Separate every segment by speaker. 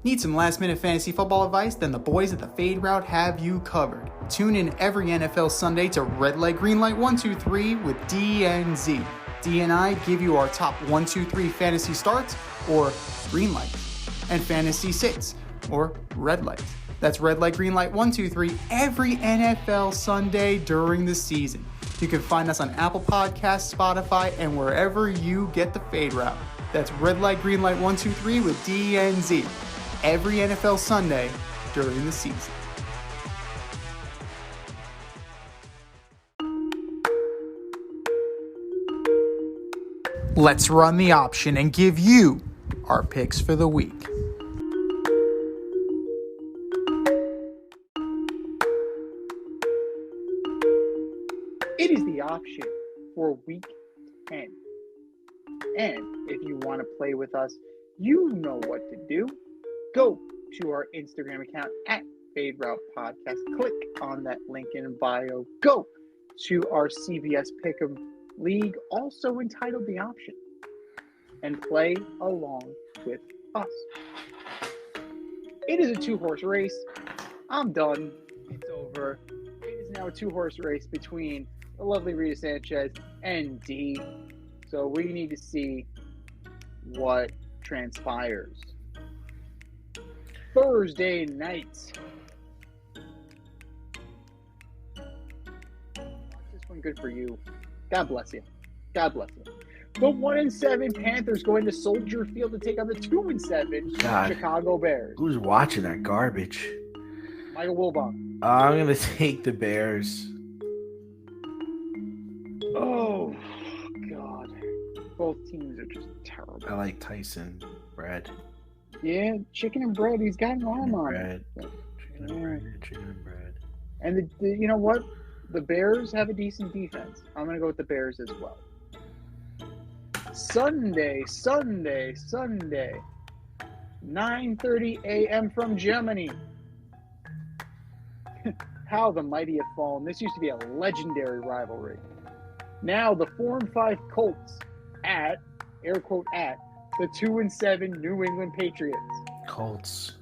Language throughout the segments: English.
Speaker 1: Need some last-minute fantasy football advice? Then the boys at the Fade Route have you covered. Tune in every NFL Sunday to Red Light, Green Light 1, 2, 3 with D and Z. D and I give you our top 1, 2, 3 fantasy starts, or green light, and fantasy sits, or red light. That's Red Light, Green Light 1, 2, 3 every NFL Sunday during the season. You can find us on Apple Podcasts, Spotify, and wherever you get the Fade Route. That's Red Light, Green Light 1, 2, 3 with D and Z. Every NFL Sunday during the season. Let's run the option and give you our picks for the week. It is the option for week 10. And if you want to play with us, you know what to do. Go to our Instagram account at Fade Route Podcast. Click on that link in bio. Go to our CBS Pick'em League, also entitled The Option, and play along with us. It is a 2-horse race. I'm done. It's over. It is now a 2-horse race between the lovely Rita Sanchez and D. So we need to see what transpires. Thursday night. This one good for you. God bless you. God bless you. The 1-7 Panthers going to Soldier Field to take on the 2-7 Chicago Bears.
Speaker 2: Who's watching that garbage?
Speaker 1: Michael Wilbon.
Speaker 2: I'm going to take the Bears.
Speaker 1: Oh, God. Both teams are just terrible.
Speaker 2: I like Tyson bread.
Speaker 1: Yeah, chicken and bread. He's got an arm on
Speaker 2: bread.
Speaker 1: it.
Speaker 2: Chicken and bread.
Speaker 1: And you know what? The Bears have a decent defense. I'm going to go with the Bears as well. Sunday. 9:30 a.m. from Germany. How the mighty have fallen. This used to be a legendary rivalry. Now the 4-5 Colts at, air quote, at the 2-7 New England Patriots.
Speaker 2: Colts.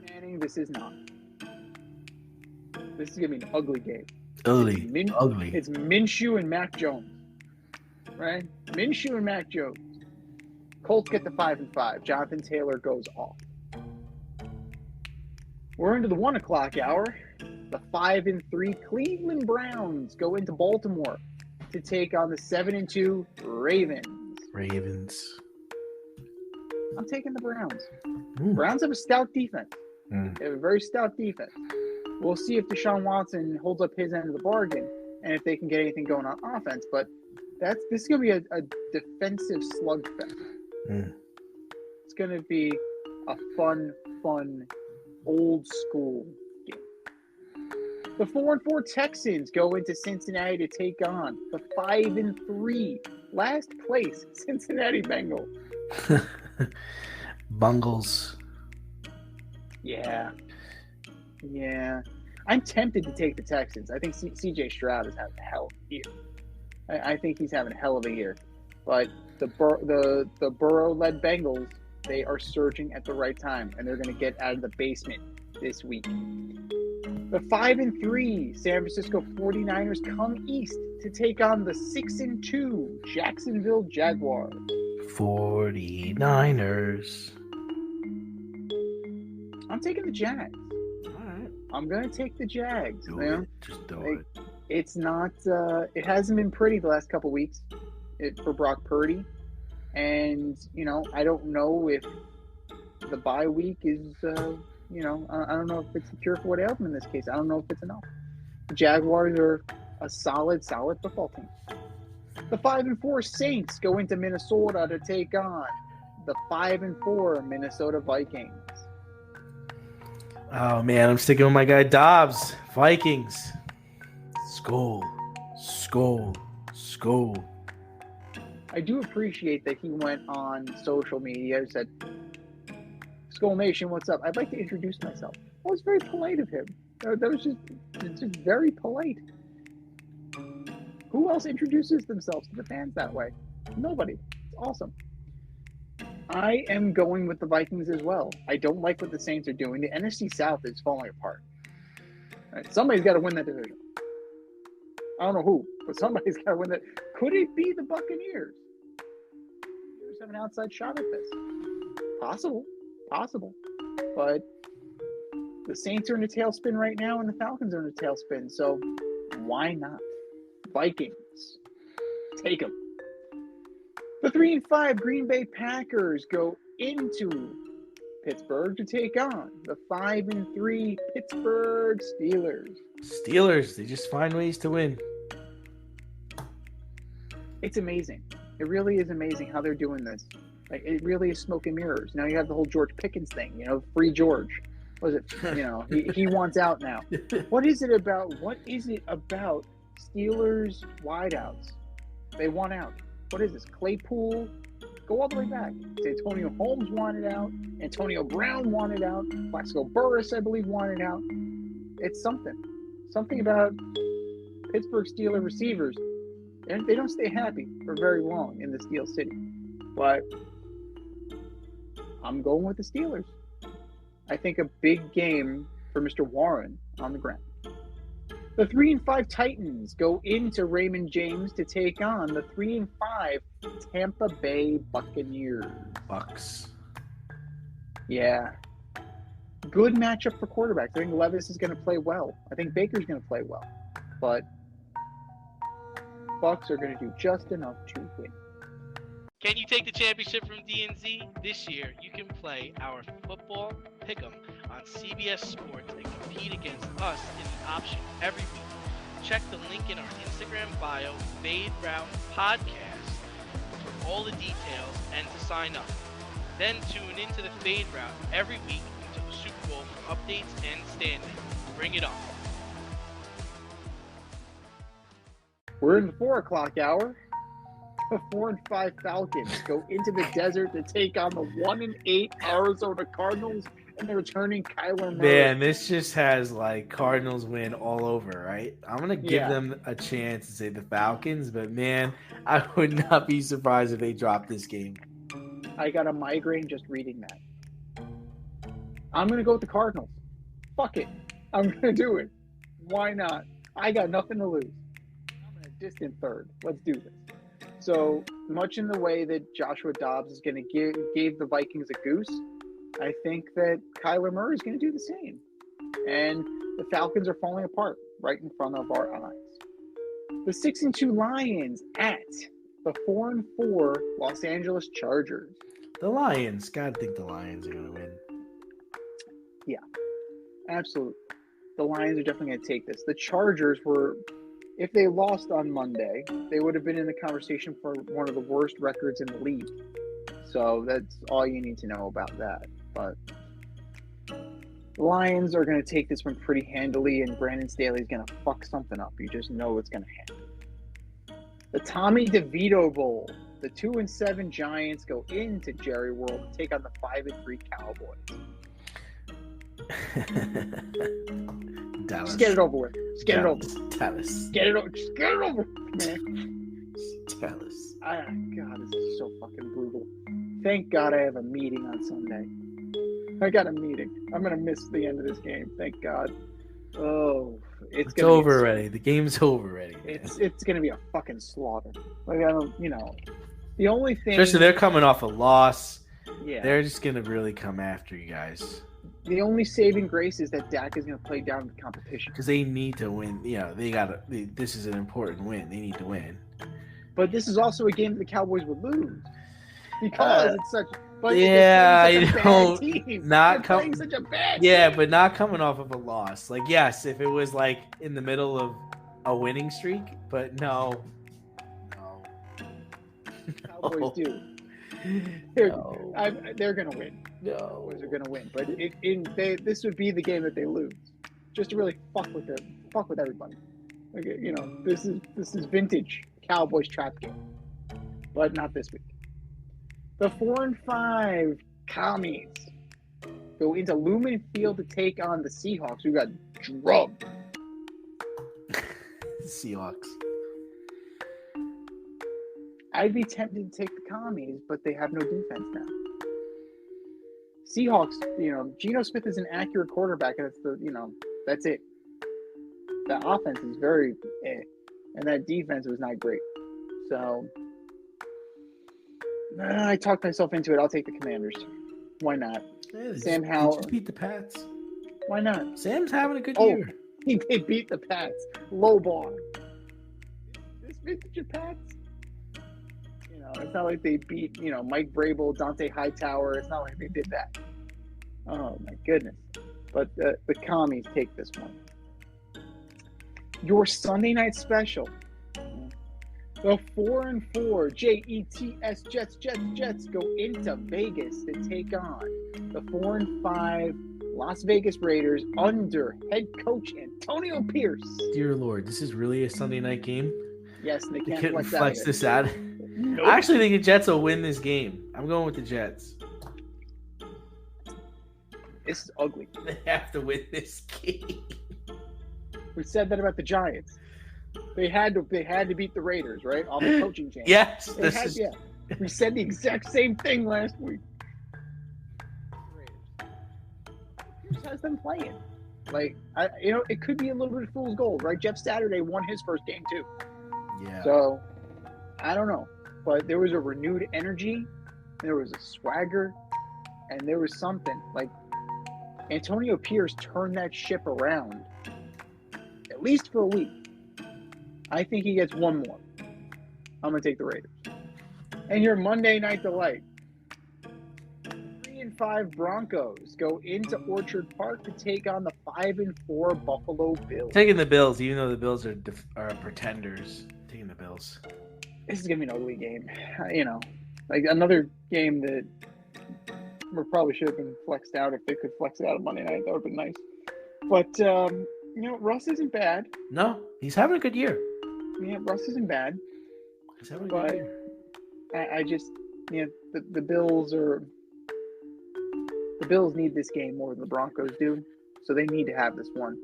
Speaker 1: Manning, this is not. This is going to be an ugly game.
Speaker 2: Ugly.
Speaker 1: It's Minshew and Mac Jones. Right? Minshew and Mac Jones. Colts get the 5-5. Jonathan Taylor goes off. We're into the 1 o'clock hour. The 5-3 Cleveland Browns go into Baltimore to take on the 7-2 Ravens. I'm taking the Browns. Browns have a stout defense. They have a very stout defense. We'll see if Deshaun Watson holds up his end of the bargain and if they can get anything going on offense. But this is going to be a defensive slugfest. It's going to be a fun, old school game. The 4-4 Texans go into Cincinnati to take on the 5-3 last place Cincinnati Bengals.
Speaker 2: Bungles.
Speaker 1: Yeah. I'm tempted to take the Texans. I think CJ Stroud is having a hell of a year. I think he's having a hell of a year. But the Burrow-led Bengals, they are surging at the right time, and they're going to get out of the basement this week. The 5-3 San Francisco 49ers come east to take on the 6-2 Jacksonville Jaguars.
Speaker 2: 49ers.
Speaker 1: I'm taking the Jags.
Speaker 2: All right.
Speaker 1: I'm going to take the Jags.
Speaker 2: Just do it.
Speaker 1: It's not, it hasn't been pretty the last couple weeks for Brock Purdy. And, I don't know if the bye week is, I don't know if it's a cure for what ails him in this case. I don't know if it's enough. The Jaguars are a solid football team. The 5-4 Saints go into Minnesota to take on the 5-4 Minnesota Vikings.
Speaker 2: Oh, man, I'm sticking with my guy Dobbs. Vikings. Skull.
Speaker 1: I do appreciate that he went on social media and said, Skull Nation, what's up? I'd like to introduce myself. That was very polite of him. That was just very polite. Who else introduces themselves to the fans that way? Nobody. It's awesome. I am going with the Vikings as well. I don't like what the Saints are doing. The NFC South is falling apart. Right? Somebody's got to win that division. I don't know who, but somebody's got to win that. Could it be the Buccaneers? Buccaneers have an outside shot at this. Possible. But the Saints are in a tailspin right now, and the Falcons are in a tailspin. So why not? Vikings. Take them. The 3-5 Green Bay Packers go into Pittsburgh to take on the 5-3 Pittsburgh Steelers.
Speaker 2: Steelers, they just find ways to win.
Speaker 1: It's amazing. It really is amazing how they're doing this. Like, it really is smoke and mirrors. Now you have the whole George Pickens thing, free George. What is it? He wants out now. What is it about Steelers wideouts? They want out. What is this? Claypool? Go all the way back. Antonio Holmes wanted out. Antonio Brown wanted out. Plaxico Burress, I believe, wanted out. It's something. Something about Pittsburgh Steelers receivers. They don't stay happy for very long in the Steel City. But I'm going with the Steelers. I think a big game for Mr. Warren on the ground. The 3-5 Titans go into Raymond James to take on the 3-5 Tampa Bay Buccaneers.
Speaker 2: Bucks.
Speaker 1: Yeah. Good matchup for quarterbacks. I think Levis is going to play well. I think Baker's going to play well. But Bucks are going to do just enough to win.
Speaker 3: Can you take the championship from DNZ? This year, you can play our football pick'em on CBS Sports and compete against us in an option every week. Check the link in our Instagram bio, Fade Route Podcast, for all the details and to sign up. Then tune into the Fade Route every week until the Super Bowl for updates and standings. Bring it on.
Speaker 1: We're in the 4 o'clock hour. The 4-5 Falcons go into the desert to take on the 1-8 Arizona Cardinals and the returning Kyler Murray.
Speaker 2: Man, this just has Cardinals win all over, right? I'm gonna give them a chance to say the Falcons, but man, I would not be surprised if they drop this game.
Speaker 1: I got a migraine just reading that. I'm gonna go with the Cardinals. Fuck it, I'm gonna do it. Why not? I got nothing to lose. I'm in a distant third. Let's do this. So much in the way that Joshua Dobbs is going to give the Vikings a goose, I think that Kyler Murray is going to do the same. And the Falcons are falling apart right in front of our eyes. The 6-2 Lions at the 4-4 Los Angeles Chargers.
Speaker 2: The Lions. Gotta think the Lions are going to win.
Speaker 1: Yeah, absolutely. The Lions are definitely going to take this. The Chargers were... If they lost on Monday, they would have been in the conversation for one of the worst records in the league. So that's all you need to know about that. But the Lions are going to take this one pretty handily, and Brandon Staley's going to fuck something up. You just know it's going to happen. The Tommy DeVito Bowl. The 2-7 Giants go into Jerry World to take on the 5-3 Cowboys.
Speaker 2: Dallas.
Speaker 1: Just get it over with. Just get it over.
Speaker 2: Dallas.
Speaker 1: Get it over. Just get it over, man.
Speaker 2: Dallas.
Speaker 1: God, this is so fucking brutal. Thank God I have a meeting on Sunday. I got a meeting. I'm gonna miss the end of this game. Thank God. Oh, it's
Speaker 2: over already. The game's over already.
Speaker 1: It's gonna be a fucking slaughter. I don't. The only thing.
Speaker 2: Especially they're coming off a loss.
Speaker 1: Yeah.
Speaker 2: They're just gonna really come after you guys.
Speaker 1: The only saving grace is that Dak is going to play down the competition.
Speaker 2: Because they need to win. This is an important win. They need to win.
Speaker 1: But this is also a game that the Cowboys would lose. Because it's such... But
Speaker 2: not
Speaker 1: playing such a bad
Speaker 2: team. But not coming off of a loss. Yes, if it was in the middle of a winning streak, but no.
Speaker 1: Cowboys do. They're going to win.
Speaker 2: No.
Speaker 1: Cowboys are going to win. But this would be the game that they lose. Just to really fuck with everybody. This is vintage Cowboys trap game. But not this week. The 4-5 Commies go into Lumen Field to take on the Seahawks, who got drubbed.
Speaker 2: Seahawks.
Speaker 1: I'd be tempted to take the Commies, but they have no defense now. Seahawks, Geno Smith is an accurate quarterback, and that's it. That offense is very and that defense was not great. So I talked myself into it. I'll take the Commanders. Why not?
Speaker 2: Yeah,
Speaker 1: Sam Howell
Speaker 2: just beat the Pats.
Speaker 1: Why not?
Speaker 2: Sam's having a good year.
Speaker 1: They beat the Pats. Low bar. This vintage Pats. It's not like they beat, Mike Vrabel, Dante Hightower. It's not like they did that. Oh, my goodness. But the Commies take this one. Your Sunday night special. The 4-4 Jets go into Vegas to take on the 4-5 Las Vegas Raiders under head coach Antonio Pierce.
Speaker 2: Dear Lord, this is really a Sunday night game?
Speaker 1: Yes, and they can't
Speaker 2: flex this out.
Speaker 1: Nope.
Speaker 2: I actually think the Jets will win this game. I'm going with the Jets.
Speaker 1: This is ugly.
Speaker 2: They have to win this game.
Speaker 1: We said that about the Giants. They had to beat the Raiders, right? Off the coaching change.
Speaker 2: Yes.
Speaker 1: We said the exact same thing last week. Pierce has them playing. It could be a little bit of fool's gold, right? Jeff Saturday won his first game too.
Speaker 2: Yeah.
Speaker 1: So, I don't know. But there was a renewed energy, there was a swagger, and there was something. Antonio Pierce turned that ship around, at least for a week. I think he gets one more. I'm going to take the Raiders. And your Monday night delight. 3-5 Broncos go into Orchard Park to take on the 5-4 Buffalo Bills.
Speaker 2: Taking the Bills, even though the Bills are pretenders. Taking the Bills.
Speaker 1: This is going to be an ugly game. Another game that we probably should have been flexed out. If they could flex it out on Monday night, that would have been nice. But, Russ isn't bad.
Speaker 2: No, he's having a good year.
Speaker 1: Yeah, Russ isn't bad.
Speaker 2: He's having a good year.
Speaker 1: I just, the Bills need this game more than the Broncos do, so they need to have this one.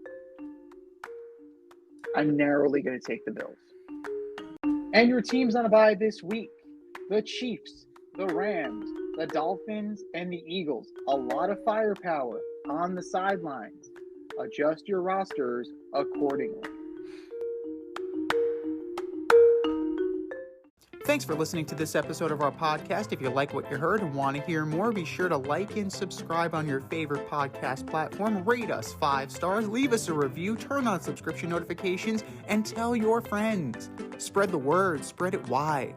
Speaker 1: I'm narrowly going to take the Bills. And your teams on a bye this week: the Chiefs, the Rams, the Dolphins, and the Eagles. A lot of firepower on the sidelines. Adjust your rosters accordingly.
Speaker 4: Thanks for listening to this episode of our podcast. If you like what you heard and want to hear more, be sure to like and subscribe on your favorite podcast platform. Rate us 5 stars, leave us a review, turn on subscription notifications, and tell your friends. Spread the word, spread it wide.